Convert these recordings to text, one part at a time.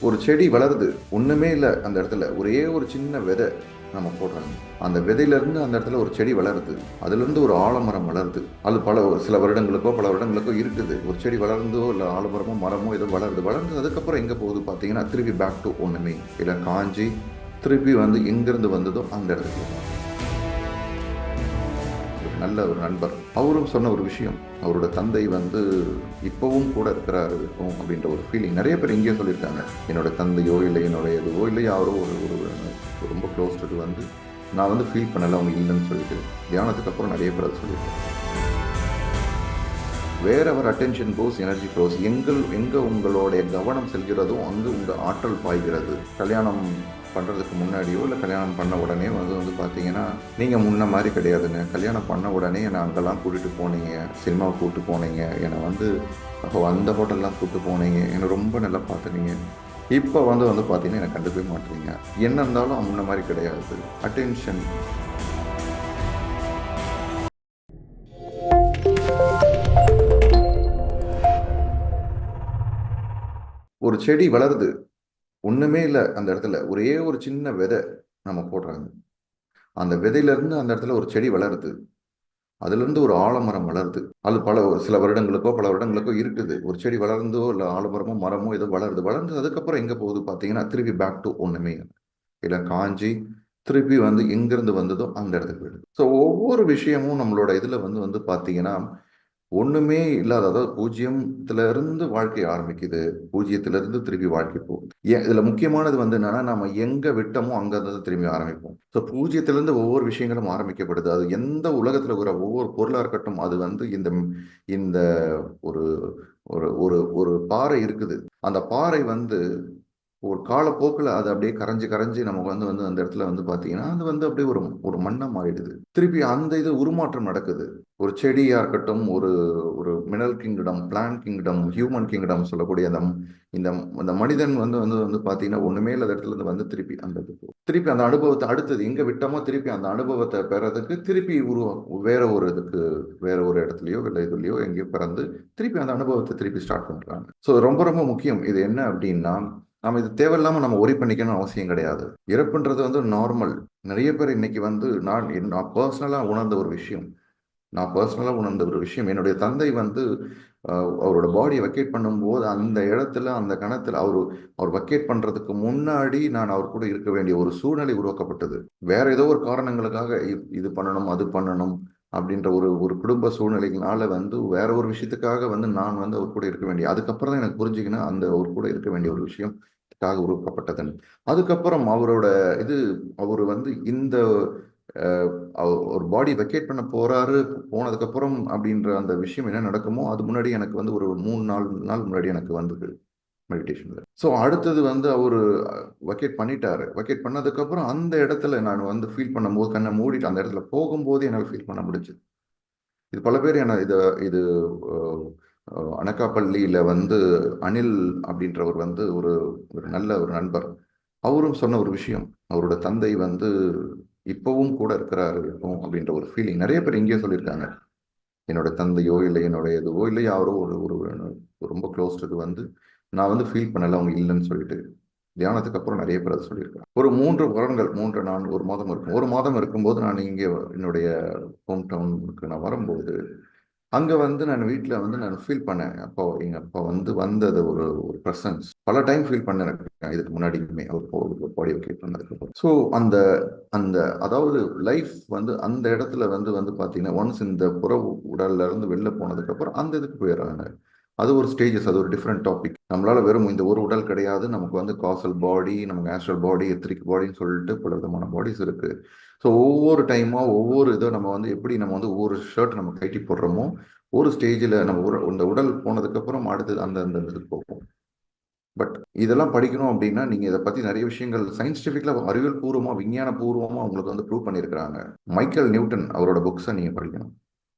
ஒரு செடி வளருது, ஒண்ணுமே இல்ல அந்த இடத்துல. ஒரே ஒரு சின்ன விதை நம்ம போடுறாங்க. அந்த விதையிலிருந்து அந்த இடத்துல ஒரு செடி வளருது. அதிலிருந்து ஒரு ஆலமரம் வளருது. அது சில வருடங்களுக்கோ பல வருடங்களுக்கோ இருக்குது. ஒரு செடி வளர்ந்தோ இல்ல ஆலமரமோ மரமோ ஏதோ வளருது. வளர்ந்து அதுக்கப்புறம் எங்க போகுது பார்த்தீங்கன்னா, திருப்பி பேக் டு ஒண்ணுமே. இல்ல காஞ்சி திருப்பி வந்து எங்கிருந்து வந்ததோ அந்த இடத்துக்கு வரும். ஒரு நல்ல ஒரு நண்பர். அவரும் சொன்ன ஒரு விஷயம். அவரோட தந்தை வந்து இப்பவும் கூட இருக்கிறாரு இருக்கும் அப்படின்ற ஒரு ஃபீலிங். நிறைய பேர் இங்கேயே சொல்லியிருக்காங்க. என்னோட தந்தையோ இல்லை என்னோட எதுவோ இல்லை யாரோ ஒரு ஒரு ரொம்ப க்ளோஸ்டு வந்து நான் வந்து ஃபீல் பண்ணலை அவங்க இல்லைன்னு சொல்லிட்டு தியானத்துக்கு அப்புறம் நிறைய பேர் அதை சொல்லியிருக்கேன். வேற அவர் அட்டென்ஷன் கோஸ் எனர்ஜி ஃப்ளோஸ். எங்கே உங்களுடைய கவனம் செல்கிறதோ அங்கு உங்கள் ஆற்றல் பாய்கிறது. கல்யாணம் பண்ணுறதுக்கு முன்னாடியோ இல்லை கல்யாணம் பண்ண உடனே வந்து பார்த்தீங்கன்னா நீங்கள் முன்ன மாதிரி கிடையாதுங்க. கல்யாணம் பண்ண உடனே என்னை அங்கெல்லாம் கூட்டிகிட்டு போனீங்க, சினிமாவை கூப்பிட்டு போனீங்க, என்னை வந்து அப்போ அந்த ஹோட்டல்லாம் கூப்பிட்டு போனீங்க, என்னை ரொம்ப நல்லா பார்த்துனீங்க. இப்போ வந்து பார்த்தீங்கன்னா என்னை கண்டுக்கவே மாட்டீங்க. என்ன இருந்தாலும் முன்ன மாதிரி கிடையாது. அட்டென்ஷன். ஒரு செடி வளருது, ஒண்ணுமே இல்லை அந்த இடத்துல. ஒரே ஒரு சின்ன விதை நம்ம போடுறாங்க. அந்த விதையிலிருந்து அந்த இடத்துல ஒரு செடி வளருது. அதிலிருந்து ஒரு ஆலமரம் வளருது. அது சில வருடங்களுக்கோ பல வருடங்களுக்கோ இருக்குது. ஒரு செடி வளர்ந்தோ இல்லை ஆலமரமோ மரமோ ஏதோ வளருது. வளர்ந்து அதுக்கப்புறம் எங்க போகுது பார்த்தீங்கன்னா, திருப்பி பேக் டு ஒண்ணுமே. இல்லை காஞ்சி திருப்பி வந்து எங்கிருந்து வந்ததோ அந்த இடத்துக்கு போயிடுது. ஸோ ஒவ்வொரு விஷயமும் நம்மளோட இதில் வந்து பார்த்தீங்கன்னா ஒண்ணுமே இல்லாத, அதாவது பூஜ்ஜியத்துல இருந்து வாழ்க்கை ஆரம்பிக்குது, பூஜ்ஜியத்திலிருந்து திருப்பி வாழ்க்கை போகுது. இதுல முக்கியமானது வந்து என்னன்னா, நம்ம எங்க விட்டோமோ அங்க இருந்து திரும்பி ஆரம்பிப்போம். ஸோ பூஜ்ஜியத்திலிருந்து ஒவ்வொரு விஷயங்களும் ஆரம்பிக்கப்படுது. அது எந்த உலகத்துல இருக்கிற ஒவ்வொரு பொருளா இருக்கட்டும், அது வந்து இந்த இந்த ஒரு ஒரு ஒரு ஒரு பாறை இருக்குது. அந்த பாறை வந்து ஒரு காலப்போக்கில் அது அப்படியே கரைஞ்சு கரைஞ்சு நமக்கு வந்து வந்து அந்த இடத்துல வந்து பார்த்தீங்கன்னா அது வந்து அப்படியே ஒரு ஒரு மண்ணம் மாறிடுது. திருப்பி அந்த இது உருமாற்றம் நடக்குது. ஒரு செடியா இருக்கட்டும், ஒரு ஒரு mineral kingdom, plant kingdom, human kingdom சொல்லக்கூடிய அந்த இந்த இந்த மனிதன் வந்து வந்து வந்து பார்த்தீங்கன்னா ஒண்ணுமே இல்லாத இடத்துல இருந்து வந்து திருப்பி அந்த திருப்பி அந்த அனுபவத்தை அடுத்தது எங்க விட்டோமோ திருப்பி அந்த அனுபவத்தை பெறதுக்கு திருப்பி வேற ஒரு இதுக்கு, வேற ஒரு இடத்துலயோ இல்லை இதுலயோ எங்கேயோ பிறந்து திருப்பி அந்த அனுபவத்தை திருப்பி ஸ்டார்ட் பண்றாங்க. ஸோ ரொம்ப ரொம்ப முக்கியம். இது என்ன அப்படின்னா, நம்ம இது தேவையில்லாம நம்ம ஒரி பண்ணிக்கணும் அவசியம் கிடையாது. இறப்புன்றது வந்து நார்மல். நிறைய பேர் இன்னைக்கு வந்து நான் பர்சனலாக உணர்ந்த ஒரு விஷயம், என்னுடைய தந்தை வந்து அவரோட பாடியை வெக்கேட் பண்ணும்போது அந்த இடத்துல அந்த கணத்தில் அவர் வெக்கேட் பண்ணுறதுக்கு முன்னாடி நான் அவர் கூட இருக்க வேண்டிய ஒரு சூழ்நிலை உருவாக்கப்பட்டது. வேற ஏதோ ஒரு காரணங்களுக்காக இது பண்ணணும் அது பண்ணணும் அப்படின்ற ஒரு ஒரு குடும்ப சூழ்நிலைகளால வந்து வேற ஒரு விஷயத்துக்காக வந்து நான் வந்து அவர் கூட இருக்க வேண்டிய, அதுக்கப்புறம் தான் எனக்கு புரிஞ்சுக்கினா அந்த அவர் கூட இருக்க வேண்டிய ஒரு விஷயம் உருவாக்கப்பட்டதுன்னு. அதுக்கப்புறம் அவரோட இது அவர் வந்து இந்த ஒரு பாடி வெக்கேட் பண்ண போறாரு, போனதுக்கப்புறம் அப்படின்ற அந்த விஷயம் என்ன நடக்குமோ அது முன்னாடி எனக்கு வந்து ஒரு 3-4 நாள் முன்னாடி எனக்கு வந்தது மெடிடேஷன்ல. ஸோ அடுத்தது வந்து அவரு வெக்கேட் பண்ணிட்டாரு. வெக்கேட் பண்ணதுக்கப்புறம் அந்த இடத்துல நான் வந்து ஃபீல் பண்ணும்போது கண்ணை மூடிட்டு அந்த இடத்துல போகும்போது என்னால் ஃபீல் பண்ண முடிஞ்சது. இது பல பேர் என்ன இது அனக்காப்பள்ளியில வந்து அனில் அப்படின்றவர் வந்து ஒரு ஒரு நல்ல ஒரு நண்பர். அவரும் சொன்ன ஒரு விஷயம். அவரோட தந்தை வந்து இப்பவும் கூட இருக்கிறாரு இருக்கும் அப்படின்ற ஒரு ஃபீலிங். நிறைய பேர் இங்கேயே சொல்லியிருக்காங்க. என்னோட தந்தையோ இல்லை என்னோட எதுவோ இல்லை யாரோ ஒரு ஒரு ரொம்ப க்ளோஸ்டு வந்து நான் வந்து ஃபீல் பண்ணலை அவங்க இல்லைன்னு சொல்லிட்டு தியானத்துக்கு அப்புறம் நிறைய பேர் அதை சொல்லியிருக்காங்க. ஒரு 3 வருடங்கள் 3-4 ஒரு மாதம் இருக்கும். ஒரு மாதம் இருக்கும்போது நான் இங்கே என்னுடைய ஹோம் டவுனுக்கு நான் வரும்போது அங்க வந்து நான் வீட்ல வந்து நான் ஃபீல் பண்ணேன். அப்போ எங்க அப்பா வந்து வந்தது ஒரு ஒரு பிரசன்ஸ். பல டைம் ஃபீல் பண்ணேன் இதுக்கு முன்னாடியுமே அவர் பாடி வெக்கேட் பண்ணதுக்கப்புறம். ஸோ அந்த அந்த அதாவது லைஃப் வந்து அந்த இடத்துல வந்து வந்து பார்த்தீங்கன்னா, ஒன்ஸ் இந்த புற உடல்ல இருந்து வெளில போனதுக்கப்புறம் அந்த இதுக்கு போயிடுறாங்க. அது ஒரு ஸ்டேஜஸ், அது ஒரு டிஃப்ரெண்ட் டாபிக். நம்மளால வெறும் இந்த ஒரு உடல் கிடையாது. நமக்கு வந்து காசல் பாடி, நமக்கு ஆஸ்ட்ரல் பாடி, எத்ரிக் பாடின்னு சொல்லிட்டு பல விதமான பாடிஸ் இருக்கு. ஸோ ஒவ்வொரு டைமோ ஒவ்வொரு இதோ நம்ம வந்து எப்படி நம்ம வந்து ஒவ்வொரு ஷர்ட் நம்ம கட்டி போடுறோமோ ஒரு ஸ்டேஜில் நம்ம இந்த உடல் போனதுக்கப்புறம் அடுத்தது அந்த அந்த இதுக்கு போகும். பட் இதெல்லாம் படிக்கணும் அப்படின்னா நீங்கள் இதை பற்றி நிறைய விஷயங்கள் சயின்டிஃபிக்கில் அறிவியல் பூர்வமாக விஞ்ஞான பூர்வமாக உங்களுக்கு வந்து ப்ரூவ் பண்ணியிருக்கிறாங்க. மைக்கேல் நியூட்டன் அவரோட புக்ஸை நீங்கள் படிக்கணும்.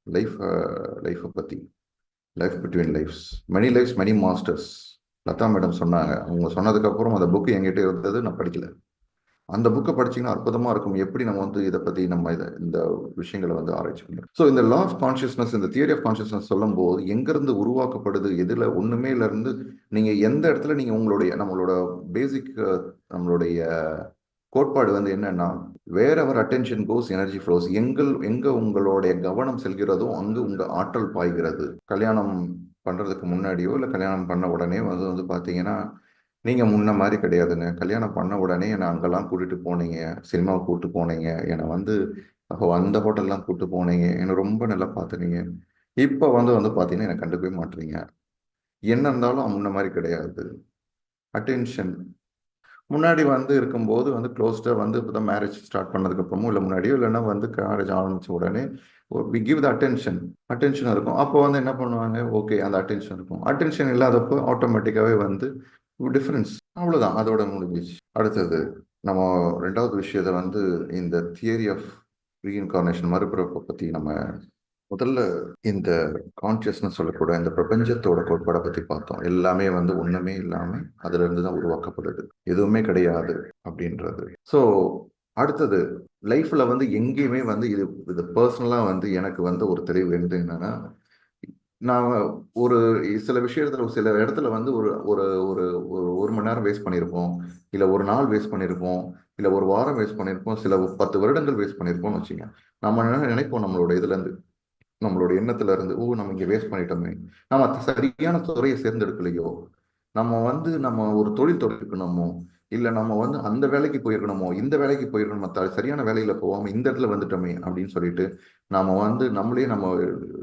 லைஃப் லைஃப்பை பற்றி, life between lives, many lives many masters. Latha madam சொன்னாங்க. அவங்க சொன்னதுக்கப்புறம் அந்த புக்கு என்கிட்ட இருந்தது, நான் படிக்கல. அந்த புக்கை படிச்சீங்கன்னா அற்புதமா இருக்கும். எப்படி நம்ம வந்து இதை பத்தி நம்ம இந்த விஷயங்களை வந்து ஆராய்ச்சி பண்ணுறோம். ஸோ இந்த லா ஆஃப் கான்சியஸ்னஸ், இந்த தியரி ஆஃப் கான்சியஸ்னஸ் சொல்லும் போது எங்கிருந்து உருவாக்கப்படுது, எதுல ஒண்ணுமேல இருந்து நீங்க எந்த இடத்துல நீங்க நம்மளோட பேசிக் நம்மளுடைய கோட்பாடு வந்து என்னன்னா, வேர் எவர் அட்டென்ஷன் கோஸ் எனர்ஜி ஃப்ளோஸ். எங்க உங்களுடைய கவனம் செல்கிறதோ அங்கு உங்க ஆற்றல் பாய்கிறது. கல்யாணம் பண்றதுக்கு முன்னாடியோ இல்லை கல்யாணம் பண்ண உடனே வந்து வந்து பாத்தீங்கன்னா, நீங்க முன்ன மாதிரி கிடையாதுங்க. கல்யாணம் பண்ண உடனே என்னை அங்கெல்லாம் கூட்டிட்டு போனீங்க, சினிமாவுக்கு கூட்டு போனீங்க, என்னை வந்து அந்த ஹோட்டல்லாம் கூட்டு போனீங்க, என்னை ரொம்ப நல்லா பார்த்துனீங்க. இப்போ வந்து வந்து பார்த்தீங்கன்னா என்னை கண்டுக்கவே மாட்டீங்க. என்ன இருந்தாலும் முன்ன மாதிரி கிடையாது. அட்டென்ஷன் முன்னாடி வந்து இருக்கும்போது வந்து க்ளோஸ்டாக வந்து இப்போ தான் மேரேஜ் ஸ்டார்ட் பண்ணதுக்கப்புறமோ இல்லை முன்னாடியோ இல்லைன்னா வந்து மேரேஜ் ஆரம்பிச்ச உடனே வி கிவ் த அட்டென்ஷன் இருக்கும். அப்போ வந்து என்ன பண்ணுவாங்க, ஓகே அந்த அட்டென்ஷன் இருக்கும். அட்டென்ஷன் இல்லாதப்போ ஆட்டோமேட்டிக்காகவே வந்து டிஃப்ரென்ஸ், அவ்வளோதான், அதோட முடிஞ்சிச்சு. அடுத்தது நம்ம ரெண்டாவது விஷயத்தை வந்து இந்த தியரி ஆஃப் ரீஇன்கார்னேஷன், மறுபிறப்பை பற்றி நம்ம முதல்ல இந்த கான்சியஸ்னஸ் சொல்லக்கூட இந்த பிரபஞ்சத்தோட கோட்பாடை பற்றி பார்த்தோம். எல்லாமே வந்து ஒண்ணுமே இல்லாம அதுல இருந்து தான் உருவாக்கப்படுது, எதுவுமே கிடையாது அப்படின்றது. ஸோ அடுத்தது லைஃப்ல வந்து எங்கேயுமே வந்து இது இது பர்சனலா வந்து எனக்கு வந்து ஒரு தெளிவு வந்து என்னன்னா, நான் ஒரு சில விஷயத்துல சில இடத்துல வந்து ஒரு ஒரு ஒரு ஒரு ஒரு மணி நேரம் வேஸ்ட் பண்ணியிருப்போம், இல்லை ஒரு நாள் வேஸ்ட் பண்ணியிருப்போம், இல்லை ஒரு வாரம் வேஸ்ட் பண்ணியிருப்போம், சில 10 வருடங்கள் வேஸ்ட் பண்ணியிருப்போம்னு வச்சுங்க. நம்ம நினைப்போம் நம்மளோட இதுல இருந்து, நம்மளோட எண்ணத்துல இருந்து, ஓ நம்ம இங்க வேஸ்ட் பண்ணிட்டோமே, நம்ம சரியான துறையை தேர்ந்தெடுக்கலையோ, நம்ம ஒரு தொழில் தொடக்கணுமோ, இல்ல நம்ம வந்து அந்த வேலைக்கு போயிருக்கணுமோ, இந்த வேலைக்கு போயிருக்கணுமோ, சரியான வேலையில போகாம இந்த இடத்துல வந்துட்டோமே அப்படின்னு சொல்லிட்டு நாம வந்து நம்ம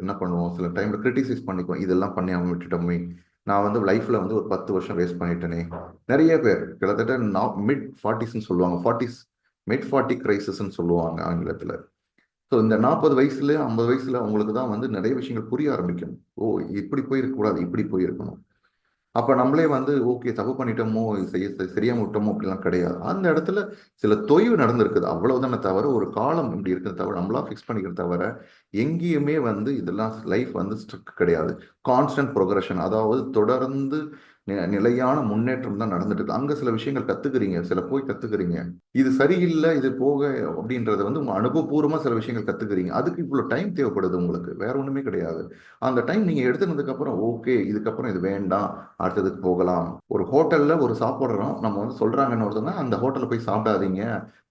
என்ன பண்ணுவோம், சில டைம்ல கிரிட்டிசைஸ் பண்ணிக்குவோம், இதெல்லாம் பண்ணி அவன் விட்டுட்டோமே, நான் வந்து லைஃப்ல வந்து ஒரு 10 வருஷம் வேஸ்ட் பண்ணிட்டேனே. நிறைய பேர் கிட்டத்தட்ட மிட் 40s சொல்லுவாங்க, 40s, மிட் 40 கிரைசிஸ்ன்னு சொல்லுவாங்க ஆங்கிலத்துல. ஸோ இந்த 40 வயசுல 50 வயசுல அவங்களுக்கு தான் வந்து நிறைய விஷயங்கள் புரிய ஆரம்பிக்கும். ஓ இப்படி போயிருக்க கூடாது, இப்படி போயிருக்கணும். அப்ப நம்மளே வந்து ஓகே தப்பு பண்ணிட்டோமோ, சரியாம விட்டோமோ அப்படிலாம் கிடையாது. அந்த இடத்துல சில தொய்வு நடந்திருக்குது, அவ்வளவுதானே தவிர ஒரு காலம் இப்படி இருக்கிறது தவிர நம்மளா ஃபிக்ஸ் பண்ணிக்கிறது தவிர எங்கேயுமே வந்து இதெல்லாம் லைஃப் வந்து ஸ்ட்ரிக் கிடையாது. கான்ஸ்டன்ட் ப்ரோக்ரஷன், அதாவது தொடர்ந்து நிலையான முன்னேற்றம் தான் நடந்துட்டு இருக்கு. அங்க சில விஷயங்கள் கத்துக்கிறீங்க, சில போய் கத்துக்கிறீங்க, இது சரியில்லை இது போக அப்படின்றத வந்து உங்க அனுபவபூர்வமா சில விஷயங்கள் கத்துக்கிறீங்க. அதுக்கு இவ்வளவு டைம் தேவைப்படுது உங்களுக்கு, வேற ஒண்ணுமே கிடையாது. அந்த டைம் நீங்க எடுத்துனதுக்கு அப்புறம் ஓகே இதுக்கப்புறம் இது வேண்டாம், அடுத்ததுக்கு போகலாம். ஒரு ஹோட்டல்ல ஒரு சாப்பிட்றோம், நம்ம வந்து சொல்றாங்கன்னு ஒருத்தவங்க அந்த ஹோட்டல்ல போய் சாப்பிடாதீங்க,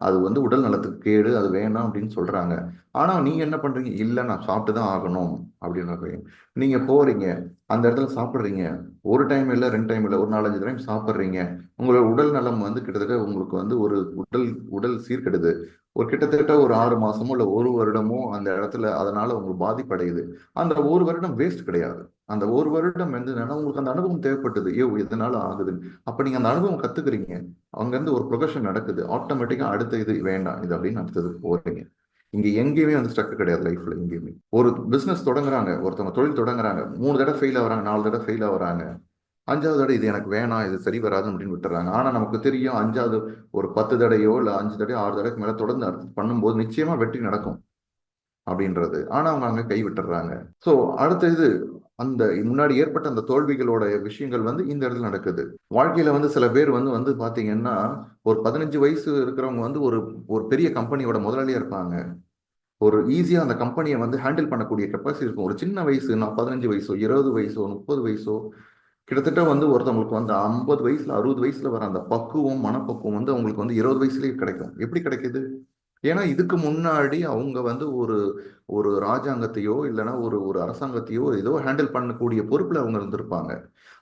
அது வந்து உடல் நலத்துக்கு கேடு, அது வேணாம் அப்படின்னு சொல்றாங்க. ஆனா நீங்க என்ன பண்றீங்க, இல்ல நான் சாப்பிட்டு தான் ஆகணும் அப்படின்னு நீங்க போறீங்க, அந்த இடத்துல சாப்பிடுறீங்க. ஒரு டைம் இல்லை, 2 டைம் இல்லை, ஒரு 4-5 டைம் சாப்பிட்றீங்க. உங்களோட உடல் நலம் வந்து கிட்டத்தட்ட உங்களுக்கு வந்து ஒரு உடல் உடல் சீர்கெடுது. ஒரு கிட்டத்தட்ட ஒரு 6 மாசமோ இல்லை ஒரு வருடமோ அந்த இடத்துல அதனால உங்களுக்கு பாதிப்படையுது. அந்த ஒரு வருடம் வேஸ்ட் கிடையாது. அந்த ஒரு வருடம் வந்து என்னன்னா உங்களுக்கு அந்த அனுபவம் தேவைப்பட்டது, ஏ இதனால ஆகுது. அப்ப நீங்க அந்த அனுபவம் கத்துக்கிறீங்க, அங்கிருந்து ஒரு ப்ரொகஷன் நடக்குது, ஆட்டோமேட்டிக்கா அடுத்த இது வேண்டாம் இது அப்படின்னு அடுத்தது போறீங்க. இங்க எங்கேயுமே வந்து ஸ்ட்ரக் கிடையாது லைஃப்ல. எங்கேயுமே ஒரு பிசினஸ் தொடங்குறாங்க, ஒருத்தவங்க தொழில் தொடங்குறாங்க, 3 தடவை ஃபெயில் ஆகுறாங்க, 4 தடவை ஃபெயில் ஆகுறாங்க, 5வது தடவை இது எனக்கு வேணாம், இது சரி வராது அப்படின்னு விட்டுறாங்க. ஆனா நமக்கு தெரியும் 5வது ஒரு 10 தடையோ இல்ல 5 தடையோ 6 தடவைக்கு மேல தொடர்ந்து அடுத்து பண்ணும்போது நிச்சயமா வெற்றி நடக்கும் அப்படின்றது. ஆனா அவங்க அங்க கை விட்டுறாங்க. சோ அடுத்த இது அந்த முன்னாடி ஏற்பட்ட அந்த தோல்விகளோட விஷயங்கள் வந்து இந்த இடத்துல நடக்குது. வாழ்க்கையில வந்து சில பேர் வந்து வந்து பாத்தீங்கன்னா ஒரு 15 வயசு இருக்கிறவங்க வந்து ஒரு ஒரு பெரிய கம்பெனியோட முதலாளியா இருப்பாங்க. ஒரு ஈஸியா அந்த கம்பெனியை வந்து ஹேண்டில் பண்ணக்கூடிய கெப்பாசிட்டி இருக்கும். ஒரு சின்ன வயசு, நான் 15 வயசோ 20 வயசோ 30 வயசோ, கிட்டத்தட்ட வந்து ஒருத்தவங்களுக்கு வந்து 50 வயசுல 60 வயசுல வர அந்த பக்குவம் மனப்பக்குவம் வந்து அவங்களுக்கு வந்து 20 வயசுலயே கிடைக்கும். எப்படி கிடைக்குது? ஏன்னா இதுக்கு முன்னாடி அவங்க வந்து ஒரு ஒரு ராஜாங்கத்தையோ இல்லைன்னா ஒரு ஒரு அரசாங்கத்தையோ ஏதோ ஹேண்டில் பண்ணக்கூடிய பொறுப்புல அவங்க இருந்திருப்பாங்க.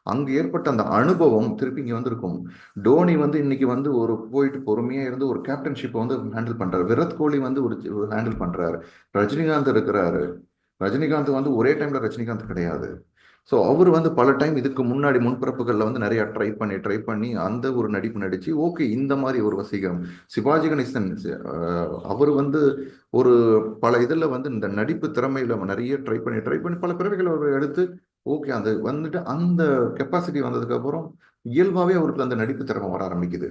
அங்க ஏற்பட்ட அந்த அனுபவம் திருப்பி இங்க வந்திருக்கும். டோனி வந்து இன்னைக்கு வந்து ஒரு போயிட்டு பொறுமையா இருந்து ஒரு கேப்டன்ஷிப்பை வந்து ஹேண்டில் பண்றாரு. விராட் கோலி வந்து ஒரு ஹேண்டில் பண்றாரு. ரஜினிகாந்த் இருக்கிறாரு. ரஜினிகாந்த் வந்து ஒரே டைம்ல ரஜினிகாந்த் கிடையாது. ஸோ அவர் வந்து பல டைம் இதுக்கு முன்னாடி முன்பிறப்புகளில் வந்து நிறைய ட்ரை பண்ணி அந்த ஒரு நடிப்பு நடிச்சு ஓகே இந்த மாதிரி ஒரு வசீகரம். சிவாஜி கணேசன் அவர் வந்து ஒரு பல இதில் வந்து இந்த நடிப்பு திறமையில நிறைய ட்ரை பண்ணி பல பிறவிகளை அவர் எடுத்து ஓகே அந்த வந்துட்டு அந்த கெப்பாசிட்டி வந்ததுக்கு அப்புறம் இயல்பாகவே அவருக்கு அந்த நடிப்பு திறமை வர ஆரம்பிக்குது.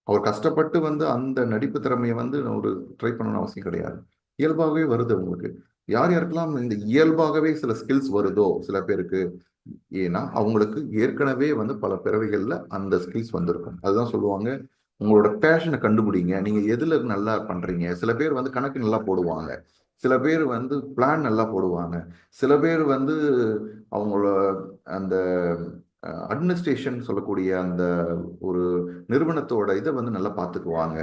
அவர் கஷ்டப்பட்டு வந்து அந்த நடிப்பு திறமையை வந்து ஒரு ட்ரை பண்ணணும்னு அவசியம் கிடையாது, இயல்பாகவே வருது உங்களுக்கு. யார் யாருக்கெல்லாம் இந்த இயல்பாகவே சில ஸ்கில்ஸ் வருதோ சில பேருக்கு, ஏன்னா அவங்களுக்கு ஏற்கனவே வந்து பல பிறவிகள்ல அந்த ஸ்கில்ஸ் வந்திருக்கும். அதுதான் சொல்லுவாங்க, உங்களோட பேஷனை கண்டுபிடிங்க. நீங்க எதுல நல்லா பண்றீங்க. சில பேர் வந்து கணக்கு நல்லா போடுவாங்க, சில பேர் வந்து பிளான் நல்லா போடுவாங்க, சில பேர் வந்து அவங்களோட அந்த அட்மினிஸ்ட்ரேஷன் சொல்லக்கூடிய அந்த ஒரு நிறுவனத்தோட இதை வந்து நல்லா பார்த்துக்குவாங்க.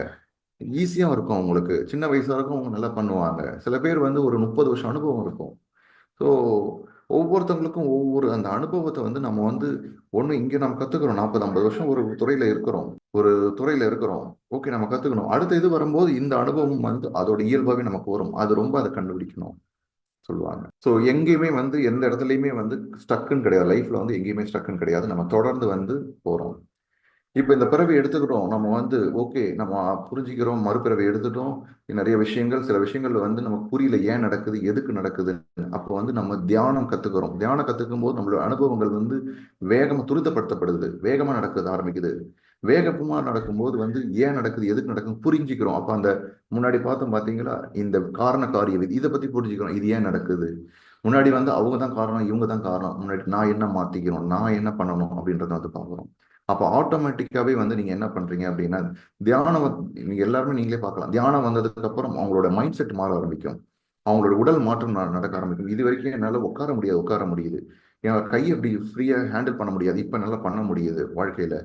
ஈஸியா இருக்கும் அவங்களுக்கு. சின்ன வயசா இருக்கும், அவங்க நல்லா பண்ணுவாங்க. சில பேர் வந்து ஒரு 30 வருஷம் அனுபவம் இருக்கும். ஸோ ஒவ்வொருத்தவங்களுக்கும் ஒவ்வொரு அந்த அனுபவத்தை வந்து நம்ம வந்து ஒன்று இங்கே நம்ம கற்றுக்குறோம். 40 50 வருஷம் ஒரு துறையில் இருக்கிறோம், ஒரு துறையில் இருக்கிறோம். ஓகே, நம்ம கற்றுக்கணும். அடுத்த இது வரும்போது இந்த அனுபவம் வந்து அதோட இயல்பாகவே நமக்கு வரும். அது ரொம்ப அதை கண்டுபிடிக்கணும் சொல்லுவாங்க. ஸோ எங்கேயுமே வந்து எந்த இடத்துலையுமே வந்து ஸ்டக்குன்னு கிடையாது. லைஃப்ல வந்து எங்கேயுமே ஸ்டக்குன்னு கிடையாது. நம்ம தொடர்ந்து வந்து போகிறோம். இப்போ இந்த பிறவி எடுத்துக்கிட்டோம். நம்ம வந்து ஓகே, நம்ம புரிஞ்சுக்கிறோம், மறுபிறவி எடுத்துட்டோம். நிறைய விஷயங்கள், சில விஷயங்கள் வந்து நமக்கு புரியல, ஏன் நடக்குது, எதுக்கு நடக்குது. அப்போ வந்து நம்ம தியானம் கத்துக்கிறோம். தியானம் கத்துக்கும் போது நம்மளோட அனுபவங்கள் வந்து வேகமா துரிதப்படுத்தப்படுது, வேகமா நடக்குது ஆரம்பிக்குது. வேகமா நடக்கும்போது வந்து ஏன் நடக்குது, எதுக்கு நடக்குது புரிஞ்சுக்கிறோம். அப்போ அந்த முன்னாடி பார்த்தோம் பார்த்தீங்களா, இந்த காரண காரிய விதி இதை பத்தி புரிஞ்சுக்கிறோம். இது ஏன் நடக்குது. முன்னாடி வந்து அவங்க தான் காரணம், இவங்க தான் காரணம். முன்னாடி நான் என்ன மாத்திக்கணும், நான் என்ன பண்ணணும் அப்படின்றத வந்து பார்க்குறோம். அப்போ ஆட்டோமேட்டிக்காவே வந்து நீங்க என்ன பண்றீங்க அப்படின்னா, தியானம் நீங்க எல்லாருமே நீங்களே பார்க்கலாம். தியானம் வந்ததுக்கு அப்புறம் அவங்களோட மைண்ட் செட் மாற ஆரம்பிக்கும். அவங்களோட உடல் மாற்றம் நடக்க ஆரம்பிக்கும். இது வரைக்கும் என்னால உட்கார முடியாது, உட்கார முடியுது. என் கை அப்படி ஃப்ரீயா ஹேண்டில் பண்ண முடியாது. இப்ப என்னால பண்ண முடியுது வாழ்க்கையில.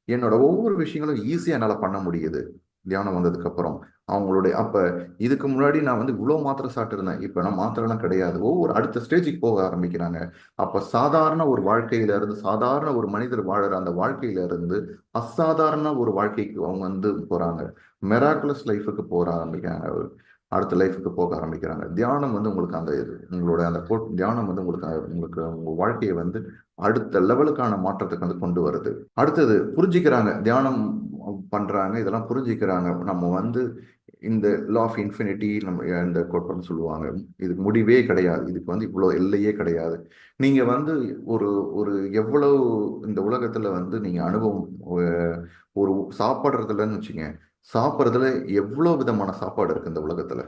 என்னோட ஒவ்வொரு விஷயங்களும் ஈஸியா என்னால பண்ண முடியுது தியானம் வந்ததுக்கு அப்புறம். அவங்களுடைய அப்ப இதுக்கு முன்னாடி நான் வந்து இவ்வளவு மாத்திரை சாப்பிட்டு இருந்தேன். இப்ப நான் மாத்திரை எல்லாம் கிடையாது. ஒவ்வொரு அடுத்த ஸ்டேஜுக்கு போக ஆரம்பிக்கிறாங்க. அப்ப சாதாரண ஒரு வாழ்க்கையில இருந்து, சாதாரண ஒரு மனிதர் வாழற அந்த வாழ்க்கையில இருந்து அசாதாரண ஒரு வாழ்க்கைக்கு அவங்க வந்து போறாங்க. மெராக்குலஸ் லைஃபுக்கு போக ஆரம்பிக்கிறாங்க. அடுத்த லைஃபுக்கு போக ஆரம்பிக்கிறாங்க. தியானம் வந்து உங்களுக்கு அந்த இது உங்களோட அந்த தியானம் வந்து உங்களுக்கு உங்க வாழ்க்கையை வந்து அடுத்த லெவலுக்கான மாற்றத்துக்கு வந்து கொண்டு வருது. அடுத்தது புரிஞ்சுக்கிறாங்க, தியானம் பண்றாங்க, இதெல்லாம் புரிஞ்சுக்கிறாங்க. நம்ம வந்து இந்த லா ஆஃப் இன்ஃபினிட்டி நம்ம இந்த கோட்பாடுன்னு சொல்லுவாங்க. இதுக்கு முடிவே கிடையாது, இதுக்கு வந்து இவ்வளோ எல்லையே கிடையாது. நீங்க வந்து ஒரு ஒரு எவ்வளவு இந்த உலகத்துல வந்து நீங்க அனுபவம் ஒரு சாப்பிட்றதுலன்னு வச்சுங்க, சாப்பிட்றதுல எவ்வளோ விதமான சாப்பாடு இருக்கு இந்த உலகத்துல.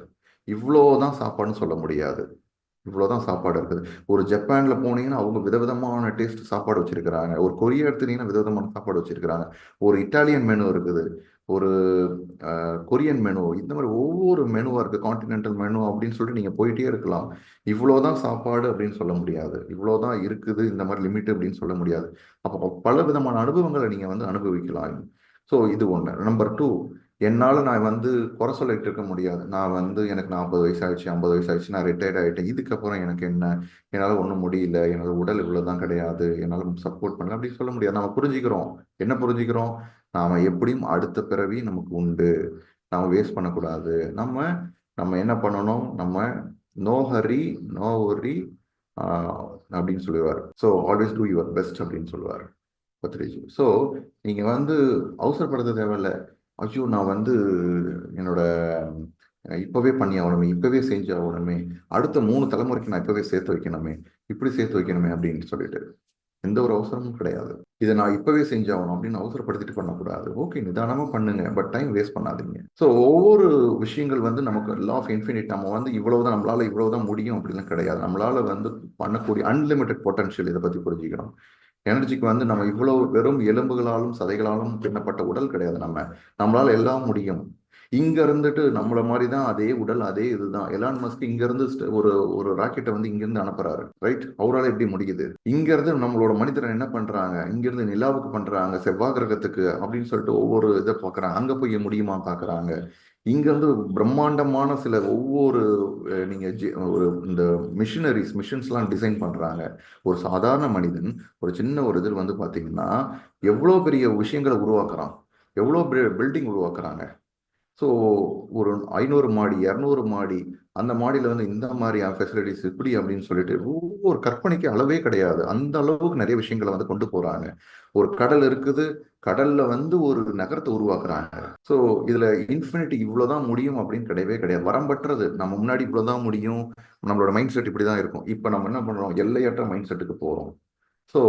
இவ்வளோதான் சாப்பாடுன்னு சொல்ல முடியாது. இவ்வளோதான் சாப்பாடு இருக்குது. ஒரு ஜப்பான்ல போனீங்கன்னா அவங்க விதவிதமான டேஸ்ட் சாப்பாடு வச்சிருக்கிறாங்க. ஒரு கொரியா எடுத்துட்டீங்கன்னா விதவிதமான சாப்பாடு வச்சிருக்கிறாங்க. ஒரு இட்டாலியன் மெனு இருக்குது, ஒரு கொரியன் மெனு, இந்த மாதிரி ஒவ்வொரு மெனுவா இருக்கு. கான்டினென்டல் மெனு அப்படின்னு சொல்லிட்டு நீங்க போயிட்டே இருக்கலாம். இவ்வளோதான் சாப்பாடு அப்படின்னு சொல்ல முடியாது. இவ்வளோதான் இருக்குது, இந்த மாதிரி லிமிட் அப்படின்னு சொல்ல முடியாது. அப்போ பல விதமான அனுபவங்களை நீங்க வந்து அனுபவிக்கலாம். ஸோ இது ஒன்று. நம்பர் டூ, என்னால் நான் வந்து குறை சொல்லிட்டு இருக்க முடியாது. நான் வந்து எனக்கு 40 வயசு ஆயிடுச்சு, 50 வயசு ஆயிடுச்சு, நான் ரிட்டையர்ட் ஆகிட்டேன், இதுக்கப்புறம் எனக்கு என்ன, என்னால் ஒன்றும் முடியல, என்னால் உடல் இவ்வளோதான் கிடையாது, என்னால் சப்போர்ட் பண்ணல அப்படின்னு சொல்ல முடியாது. நம்ம புரிஞ்சுக்கிறோம். என்ன புரிஞ்சுக்கிறோம்? நாம எப்படியும் அடுத்த பிறவி நமக்கு உண்டு. நாம வேஸ்ட் பண்ணக்கூடாது. நம்ம நம்ம என்ன பண்ணணும்? நம்ம நோ ஹரி, நோ ஒரி அப்படின்னு சொல்லுவார். So always do your best அப்படின்னு சொல்லுவார் பத்ரிஜி. ஸோ நீங்க வந்து அவசரப்படுத்த தேவையில்ல. ஐயோ, நான் வந்து என்னோட இப்பவே பண்ணி ஆகணுமே, இப்பவே செஞ்சு ஆகணுமே, அடுத்த 3 தலைமுறைக்கு நான் இப்பவே சேர்த்து வைக்கணுமே, இப்படி சேர்த்து வைக்கணுமே அப்படின்னு சொல்லிட்டு எந்த ஒரு அவசரமும் கிடையாது. இதை நான் இப்பவே செஞ்சாகணும் அப்படின்னு அவசரப்படுத்திட்டு பண்ணக்கூடாது. ஓகே, நிதானமா பண்ணுங்க, பட் டைம் வேஸ்ட் பண்ணாதீங்க. ஸோ ஒவ்வொரு விஷயங்கள் வந்து நமக்கு லா ஆஃப் இன்ஃபினிட். நம்ம வந்து இவ்வளவுதான், நம்மளால இவ்வளவுதான் முடியும் அப்படிலாம் கிடையாது. நம்மளால வந்து பண்ணக்கூடிய அன்லிமிட்டெட் பொட்டன்ஷியல் இதை பத்தி புரிஞ்சுக்கணும். எனர்ஜிக்கு வந்து நம்ம இவ்வளவு வெறும் எலும்புகளாலும் சதைகளாலும் பின்னப்பட்ட உடல் கிடையாது. நம்மளால எல்லாம் முடியும். இங்க இருந்துட்டு நம்மள மாதிரி தான் அதே உடல், அதே இதுதான். எலான் மஸ்க் இங்க இருந்து ஒரு ஒரு ராக்கெட்டை வந்து இங்க இருந்து அனுப்புறாரு, ரைட்? அவரால் எப்படி முடியுது? இங்க இருந்து நம்மளோட மனிதரை என்ன பண்றாங்க, இங்க இருந்து நிலாவுக்கு பண்றாங்க, செவ்வாய் கிரகத்துக்கு அப்படின்னு சொல்லிட்டு ஒவ்வொரு இதை பாக்குறாங்க. அங்க போய் முடியுமா பாக்குறாங்க. இங்க வந்து பிரம்மாண்டமான சில ஒவ்வொரு நீங்க ஒரு இந்த மிஷின்ஸ்லாம் டிசைன் பண்றாங்க. ஒரு சாதாரண மனிதன் ஒரு சின்ன ஒரு இதில் வந்து பாத்தீங்கன்னா எவ்வளோ பெரிய விஷயங்களை உருவாக்குறான், எவ்வளோ பில்டிங் உருவாக்குறாங்க. ஸோ ஒரு 500 மாடி, 200 மாடி, அந்த மாடியில் வந்து இந்த மாதிரி ஃபெசிலிட்டிஸ் இப்படி அப்படின்னு சொல்லிட்டு ஒவ்வொரு கற்பனைக்கு அளவே கிடையாது. அந்த அளவுக்கு நிறைய விஷயங்களை வந்து கொண்டு போறாங்க. ஒரு கடல் இருக்குது, கடல்ல வந்து ஒரு நகரத்தை உருவாக்குறாங்க. ஸோ இதுல இன்ஃபினிட்டி இவ்வளவுதான் முடியும் அப்படின்னு கிடையவே கிடையாது. வரம்பற்றது. நம்ம முன்னாடி இவ்வளவுதான் முடியும், நம்மளோட மைண்ட் செட் இப்படிதான் இருக்கும். இப்போ நம்ம என்ன பண்றோம்? எல்லையற்ற மைண்ட் செட்டுக்கு போறோம். ஸோ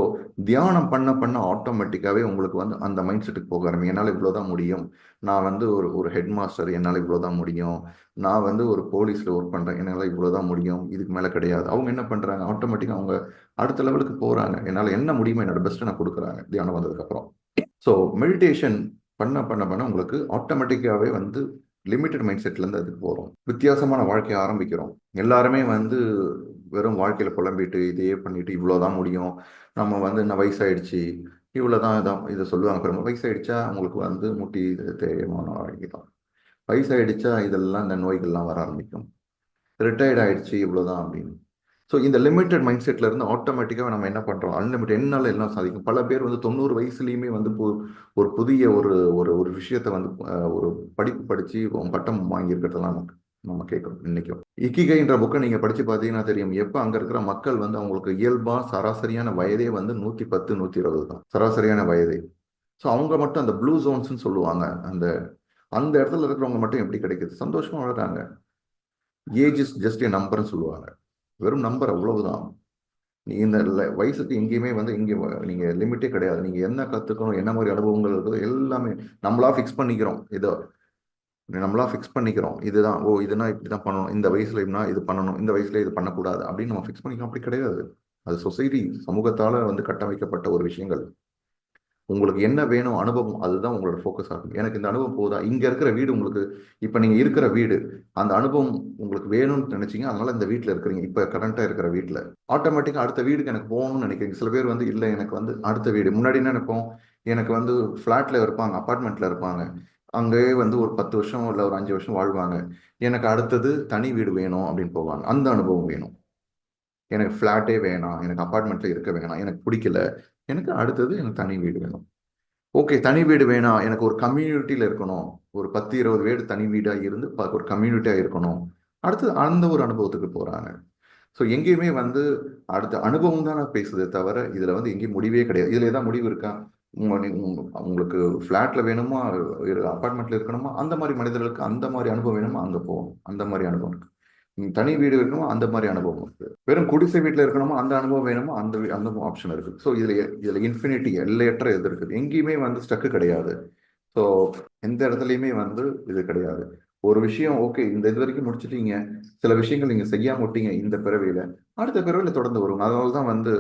தியானம் பண்ண பண்ண ஆட்டோமேட்டிக்காவே உங்களுக்கு வந்து அந்த மைண்ட் செட்டுக்கு போக ஆரம்பிங்க. என்னால் இவ்வளோதான் முடியும். நான் வந்து ஒரு ஒரு ஹெட் மாஸ்டர், என்னால் இவ்வளோதான் முடியும். நான் வந்து ஒரு போலீஸில் ஒர்க் பண்ணுறேன், என்னால் இவ்வளோதான் முடியும், இதுக்கு மேலே கிடையாது. அவங்க என்ன பண்ணுறாங்க? ஆட்டோமேட்டிக்காக அவங்க அடுத்த லெவலுக்கு போகிறாங்க. என்னால் என்ன முடியுமோ என்னோட பெஸ்ட்டை நான் கொடுக்குறாங்க தியானம் வந்ததுக்கப்புறம். ஸோ மெடிடேஷன் பண்ண பண்ண பண்ண உங்களுக்கு ஆட்டோமேட்டிக்காகவே வந்து லிமிட்டட் மைண்ட் செட்லேருந்து அதுக்கு போகிறோம். வித்தியாசமான வாழ்க்கையை ஆரம்பிக்கிறோம். எல்லாருமே வந்து வெறும் வாழ்க்கையில் புலம்பிட்டு இதையே பண்ணிட்டு இவ்வளோதான் முடியும், நம்ம வந்து என்ன வயசாயிடுச்சு, இவ்வளோதான் இதான் இதை சொல்லுவாங்க. பெருமை வயசாயிடுச்சா உங்களுக்கு வந்து முட்டி தேய்மான ஆகிடும், வயசாயிடுச்சா இதெல்லாம் இந்த நோய்கள்லாம் வர ஆரம்பிக்கும், ரிட்டையர்ட் ஆயிடுச்சு இவ்வளோதான் அப்படின்னு. ஸோ இந்த லிமிட்டட் மைண்ட் செட்ல இருந்து ஆட்டோமேட்டிக்காக நம்ம என்ன பண்ணுறோம், அன்லிமிட்டட் என்னால் எல்லாம் சாதிக்கும். பல பேர் வந்து 90 வயசுலேயுமே வந்து ஒரு புதிய ஒரு ஒரு ஒரு விஷயத்தை வந்து ஒரு படிப்பு படித்து பட்டம் வாங்கியிருக்கிறதெல்லாம் நம்ம கேட்குறோம் இன்றைக்கும். இக்கிகைன்ற புக்கை நீங்கள் படித்து பார்த்தீங்கன்னா தெரியும், எப்போ அங்கே இருக்கிற மக்கள் வந்து அவங்களுக்கு இயல்பாக சராசரியான வயதே வந்து 110 120 தான் சராசரியான வயதே. ஸோ அவங்க மட்டும் அந்த ப்ளூ ஜோன்ஸ்ன்னு சொல்லுவாங்க, அந்த அந்த இடத்துல இருக்கிறவங்க மட்டும் எப்படி கிடைக்குது, சந்தோஷமாக வளர்றாங்க. ஏஜ் இஸ் ஜஸ்ட் ஏ நம்பர்னு சொல்லுவாங்க, வெறும் நம்பர் அவ்வளவுதான். நீ இந்த வயசுக்கு எங்கேயுமே வந்து இங்கே நீங்கள் லிமிட்டே கிடையாது. நீங்கள் என்ன கற்றுக்கணும், என்ன மாதிரி அனுபவங்கள் இருக்குது எல்லாமே நம்மளா ஃபிக்ஸ் பண்ணிக்கிறோம். இதோ நம்மளா ஃபிக்ஸ் பண்ணிக்கிறோம், இதுதான் ஓ இதுனா இப்படி தான் பண்ணணும், இந்த வயசுல இப்படின்னா இது பண்ணணும், இந்த வயசுல இது பண்ணக்கூடாது அப்படின்னு நம்ம ஃபிக்ஸ் பண்ணிக்கிறோம். அப்படி கிடையாது. அது சொசைட்டி சமூகத்தால் வந்து கட்டமைக்கப்பட்ட ஒரு விஷயங்கள். உங்களுக்கு என்ன வேணும் அனுபவம், அதுதான் உங்களோட ஃபோக்கஸ் ஆகும். எனக்கு இந்த அனுபவம் போதா, இங்கே இருக்கிற வீடு உங்களுக்கு, இப்போ நீங்கள் இருக்கிற வீடு அந்த அனுபவம் உங்களுக்கு வேணும்னு நினைச்சீங்க, அதனால இந்த வீட்டில் இருக்கிறீங்க. இப்போ கரண்ட்டாக இருக்கிற வீட்டில் ஆட்டோமேட்டிக்காக அடுத்த வீடுக்கு எனக்கு போகணும்னு நினைக்கிறீங்க. சில பேர் வந்து இல்லை எனக்கு வந்து அடுத்த வீடு, முன்னாடி என்ன நினைப்போம், எனக்கு வந்து ஃப்ளாட்டில் இருப்பாங்க, அப்பார்ட்மெண்ட்டில் இருப்பாங்க, அங்கேயே வந்து ஒரு 10 வருஷம் இல்லை ஒரு 5 வருஷம் வாழ்வாங்க. எனக்கு அடுத்தது தனி வீடு வேணும் அப்படின்னு போவாங்க. அந்த அனுபவம் வேணும். எனக்கு ஃப்ளாட்டே வேணாம், எனக்கு அப்பார்ட்மெண்ட்டில் இருக்க வேணாம், எனக்கு பிடிக்கல, எனக்கு அடுத்தது எனக்கு தனி வீடு வேணும். ஓகே, தனி வீடு வேணாம், எனக்கு ஒரு கம்யூனிட்டியில் இருக்கணும், ஒரு 10 20 வீடு தனி வீடாக இருந்து ஒரு கம்யூனிட்டியாக இருக்கணும். அடுத்து அந்த ஒரு அனுபவத்துக்கு போகிறாங்க. ஸோ எங்கேயுமே வந்து அடுத்த அனுபவம் தான் பேசுதே தவிர இதில் வந்து எங்கேயும் முடிவே கிடையாது. இதில் ஏதாவது முடிவு இருக்கா? உங்களுக்கு ஃப்ளாட்டில் வேணுமா, அப்பார்ட்மெண்ட்டில் இருக்கணுமா, அந்த மாதிரி மனிதர்களுக்கு அந்த மாதிரி அனுபவம் வேணுமா, அங்கே போகணும். அந்த மாதிரி அனுபவம் இருக்கு. தனி வீடு இருக்கணுமா, அந்த மாதிரி அனுபவம் இருக்கு. வெறும் குடிசை வீட்டில் இருக்கணுமா, அந்த அனுபவம் வேணுமா, அந்த ஆப்ஷன் இருக்கு. ஸோ இதில் இன்ஃபினிட்டி எல்லையற்ற இது இருக்குது. எங்கேயுமே வந்து ஸ்டக்கு கிடையாது. ஸோ எந்த இடத்துலையுமே வந்து இது கிடையாது. ஒரு விஷயம் ஓகே இந்த இது வரைக்கும் முடிச்சிட்டீங்க, சில விஷயங்கள் நீங்கள் செய்யாம விட்டீங்க இந்த பிறவியில், அடுத்த பிறவியில் தொடர்ந்து வரும். அதனால தான் வந்து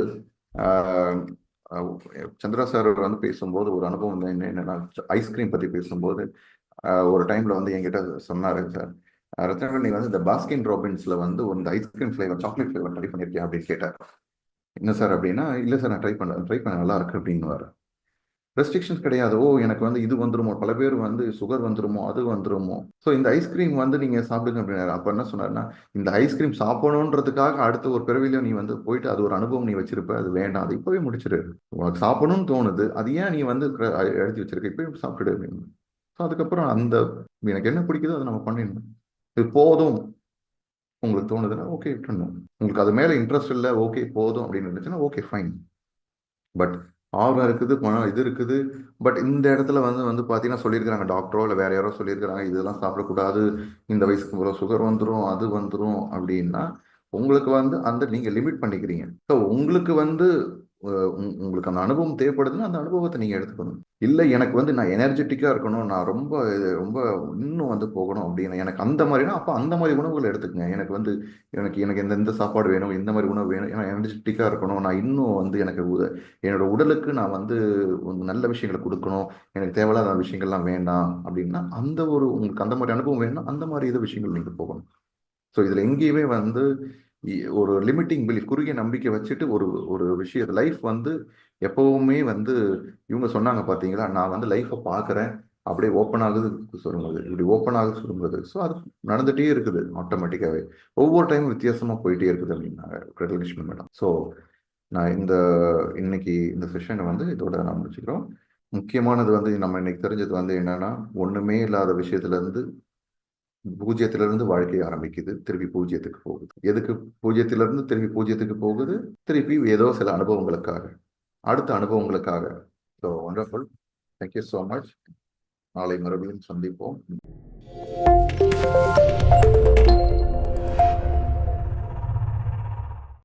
சந்திரா சார் வந்து பேசும்போது ஒரு அனுபவம் என்னன்னா, ஐஸ்கிரீம் பற்றி பேசும்போது ஒரு டைமில் வந்து என்கிட்ட சொன்னார் சார், ரத்னவேல் நீ வந்து இந்த பாஸ்கின் ராபின்ஸில் வந்து ஒரு ice cream flavour chocolate flavour try பண்ணியிருக்கேன் அப்படின்னு கேட்டார். என்ன சார் அப்படின்னா, இல்லை சார் நான் ட்ரை பண்ண நல்லா இருக்கு அப்படின்னு. ரெஸ்ட்ரிக்ஷன்ஸ் கிடையாது. ஓ எனக்கு வந்து இது வந்துருமோ, பல பேர் வந்து சுகர் வந்துருமோ, அது வந்துருமோ, ஸோ இந்த ஐஸ்கிரீம் வந்து நீங்க சாப்பிடுங்க அப்படின்னாரு. அப்ப என்ன சொன்னார்னா, இந்த ஐஸ்கிரீம் சாப்பிடணுன்றதுக்காக அடுத்த ஒரு பிறவிலையும் நீ வந்து போயிட்டு அது ஒரு அனுபவம் நீ வச்சிருப்ப, அது வேண்டாம், அது இப்பவே முடிச்சிரு. உனக்கு சாப்பிடணும்னு தோணுது, அது ஏன் நீ வந்து எழுதி வச்சிருக்க, இப்பவே சாப்பிட்டுடு அப்படின்னு. ஸோ அதுக்கப்புறம் அந்த எனக்கு என்ன பிடிக்குதோ அதை நம்ம பண்ணிடணும். இது போதும் உங்களுக்கு தோணுதுன்னா ஓகே விட்டுணும். உங்களுக்கு அது மேல இன்ட்ரெஸ்ட் இல்லை, ஓகே போதும் அப்படின்னு இருந்துச்சுன்னா ஓகே ஃபைன். பட் ஆர்வம் இருக்குது, பணம் இது இருக்குது. பட் இந்த இடத்துல வந்து வந்து பார்த்தீங்கன்னா சொல்லியிருக்கிறாங்க, டாக்டரோ இல்லை வேற யாரோ சொல்லியிருக்கிறாங்க இதெல்லாம் சாப்பிடக்கூடாது, இந்த வயசுக்கு அப்புறம் சுகர் வந்துடும், அது வந்துடும் அப்படின்னா உங்களுக்கு வந்து அந்த நீங்கள் லிமிட் பண்ணிக்கிறீங்க. ஸோ உங்களுக்கு வந்து உங்களுக்கு அந்த அனுபவம் தேவைப்படுதுன்னா அந்த அனுபவத்தை நீங்கள் எடுத்துக்கணும். இல்லை எனக்கு வந்து நான் எனர்ஜெட்டிக்காக இருக்கணும், நான் ரொம்ப ரொம்ப இன்னும் வந்து போகணும் அப்படின்னு எனக்கு அந்த மாதிரினா அப்போ அந்த மாதிரி உணவுகளை எடுத்துக்கங்க. எனக்கு வந்து எனக்கு எனக்கு எந்த சாப்பாடு வேணும், இந்த மாதிரி உணவு வேணும், ஏன்னா எனர்ஜெட்டிக்காக இருக்கணும், நான் இன்னும் வந்து எனக்கு என்னோட உடலுக்கு நான் வந்து நல்ல விஷயங்களை கொடுக்கணும், எனக்கு தேவையில்லாத விஷயங்கள்லாம் வேண்டாம் அப்படின்னா அந்த ஒரு உங்களுக்கு அந்த மாதிரி அனுபவம் வேணும்னா அந்த மாதிரி இது விஷயங்கள் நீங்கள் போகணும். ஸோ இதில் எங்கேயுமே வந்து ஒரு லிமிட்டிங் பிலீஃப், குறுகிய நம்பிக்கை வச்சுட்டு ஒரு ஒரு விஷயம் லைஃப் வந்து எப்பவுமே வந்து இவங்க சொன்னாங்க பார்த்தீங்களா, நான் வந்து லைஃப்பை பார்க்குறேன் அப்படியே ஓப்பன் ஆகுது சொல்லும்போது, இப்படி ஓப்பன் ஆகுது சொல்லும்போது, ஸோ அது நடந்துகிட்டே இருக்குது ஆட்டோமேட்டிக்காகவே. ஒவ்வொரு டைமும் வித்தியாசமாக போயிட்டே இருக்குது அப்படின்னாங்க கிருஷ்ணன் மேடம். ஸோ நான் இன்னைக்கு இந்த செஷனை வந்து இதோட நான் முடிச்சுக்கிறோம். முக்கியமானது வந்து நம்ம இன்னைக்கு தெரிஞ்சது வந்து என்னன்னா, ஒண்ணுமே இல்லாத விஷயத்துல பூஜ்ஜியத்திலிருந்து வாழ்க்கை ஆரம்பிக்குது, திருப்பி பூஜ்ஜியத்துக்கு போகுது. எதுக்கு பூஜ்ஜியத்திலிருந்து திருப்பி பூஜ்ஜியத்துக்கு போகுது? திருப்பி ஏதோ சில அனுபவங்களுக்காக, அடுத்த அனுபவங்களுக்காக. So wonderful. Thank you so much. நாளை மறுபடியும் சந்திப்போம்.